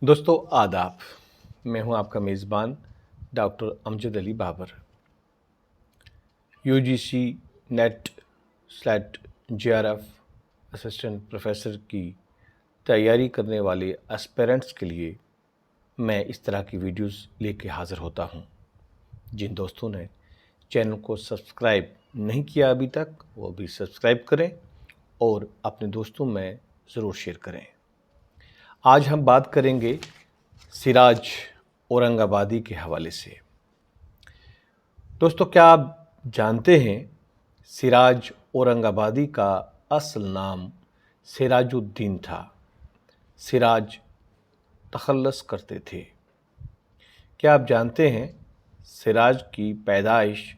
दोस्तों आदाब। मैं हूं आपका मेज़बान doctor Amjad Ali Babar. UGC NET SLET JRF assistant professor की तैयारी करने वाले एस्पिरेंट्स के लिए मैं इस तरह की वीडियोस लेके हाज़िर होता हूं। जिन दोस्तों ने चैनल को सब्सक्राइब नहीं किया अभी तक, वो भी सब्सक्राइब करें और अपने दोस्तों में ज़रूर शेयर करें। आज हम बात करेंगे सिराज औरंगाबादी के हवाले से। दोस्तों, क्या आप जानते हैं सिराज औरंगाबादी का असल नाम सिराजुद्दीन था। सिराज तखल्लुस करते थे। क्या आप जानते हैं सिराज की पैदाइश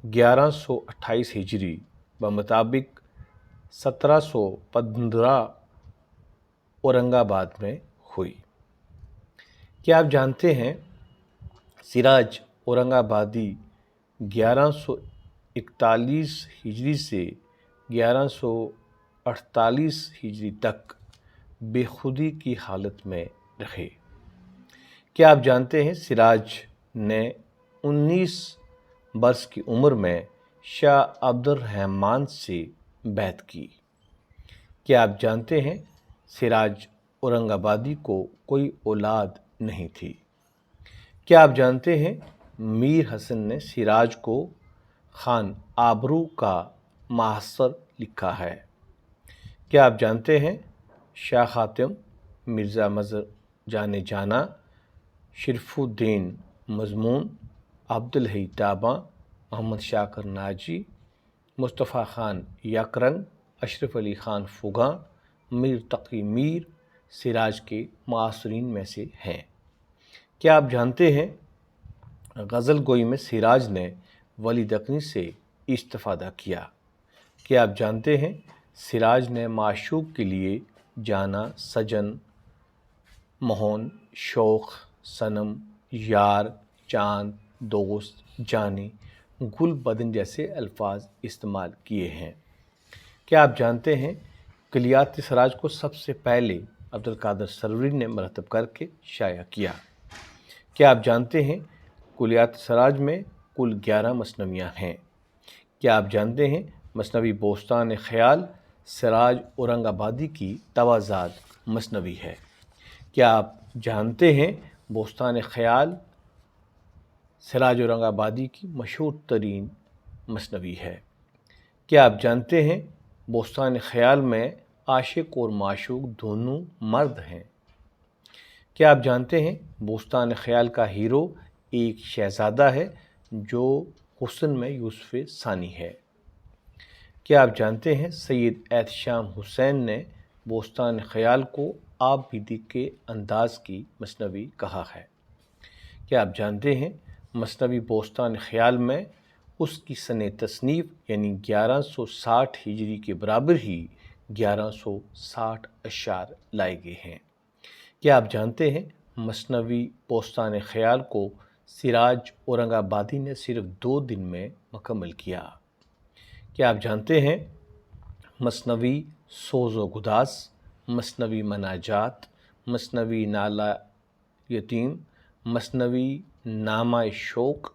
1128 हिजरी बमुताबिक 1715 औरंगाबाद में हुई। क्या आप जानते हैं सिराज औरंगाबादी 1141 हिजरी से 1148 हिजरी तक बेखुदी की हालत में रहे। क्या आप जानते हैं सिराज ने 19 बरस की उम्र में शाह अब्दुर्रहमान से बैत की। क्या आप जानते हैं सिराज औरंगाबादी को कोई औलाद नहीं थी। क्या आप जानते हैं मीर हसन ने सिराज को खान आबरू का मास्टर लिखा है। क्या आप जानते हैं शाह खातिम मिर्ज़ा मज़र जाने जाना शरीफुद्दीन मज़मून अब्दुल हई ताबा मोहम्मद शाकिर नाजी मुस्तफ़ा खान यकरंग अशरफ अली खान फुगा मीर तकी मीर सिराज के मासरीन में से हैं। क्या आप जानते हैं गज़ल गोई में सिराज ने वली दकनी से इस्तिफ़ादा किया। क्या आप जानते हैं सिराज ने माशूक के लिए जाना सजन मोहन शौक़ सनम यार चांद दोस्त जानी गुल बदन जैसे अल्फाज इस्तेमाल किए हैं। क्या आप जानते हैं कुलियात सिराज को सबसे पहले अब्दुल कादिर सरवरी ने मरतब करके शाया किया। क्या आप जानते हैं कुलियात सिराज में कुल 11 मसनवियाँ हैं। क्या आप जानते हैं मसनवी बोस्तान ख़याल सिराज औरंगाबादी की तवाज़ाद मसनवी है। क्या आप जानते हैं बोस्तान ख़याल सिराज औरंगाबादी की मशहूर तरीन मसनवी है। क्या आप जानते हैं बोस्तान ख़याल में आशिक और माशूक दोनों मर्द हैं। क्या आप जानते हैं बोस्तान ख़याल का हीरो एक शहज़ादा है जो हुस्न में यूसुफ़ सानी है। क्या आप जानते हैं सैयद एहतशाम हुसैन ने बोस्तान ख़याल को आप बीती के अंदाज़ की मसनवी कहा है। क्या आप जानते हैं मसनवी बोस्तान ख़याल में उसकी सने तसनीफ़ यानी 1160 हिजरी के बराबर ही 1160 अशार लाए गए हैं। क्या आप जानते हैं मसनवी बोस्तान ख़याल को सिराज औरंगाबादी ने सिर्फ 2 दिन में मुकम्मल किया। क्या आप जानते हैं मसनवी सोज़ो गुदास मसनवी मनाजात मसनवी नाला यतीम मसनवी नामा शौक़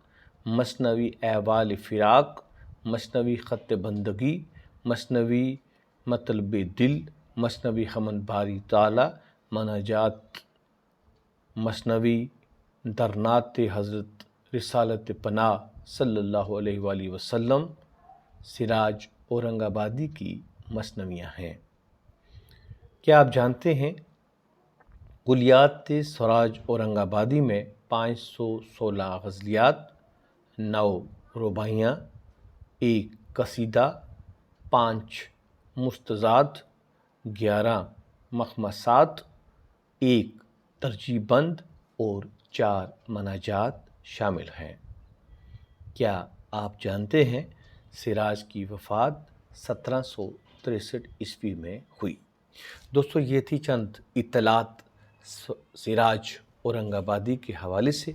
मसनवी अहवाल फ़िराक मसनवी ख़त बंदगी मसनवी मतलब दिल मसनवी हमन बारी ताला मनाजात मसनवी दरनात हज़रत रिसालत पनाह सल्लल्लाहु अलैहि वसल्लम सिराज औरंगाबादी की मसनवियाँ हैं। क्या आप जानते हैं कुलियात सिराज औरंगाबादी में 516 गज़लियात 9 रुबाइयाँ 1 कसीदा 5 मुस्तज़ात 11 मखमसात 1 तरजीबंद और 4 मनाजात शामिल हैं। क्या आप जानते हैं सिराज की वफ़ात 1763 ईस्वी में हुई। दोस्तों, ये थी चंद इत्तलात सिराज औरंगाबादी के हवाले से।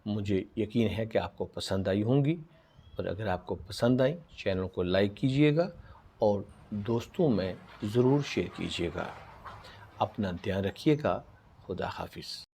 मुझे यकीन है कि आपको पसंद आई होंगी, और अगर आपको पसंद आई चैनल को लाइक कीजिएगा और दोस्तों में ज़रूर शेयर कीजिएगा। अपना ध्यान रखिएगा। خدا حافظ.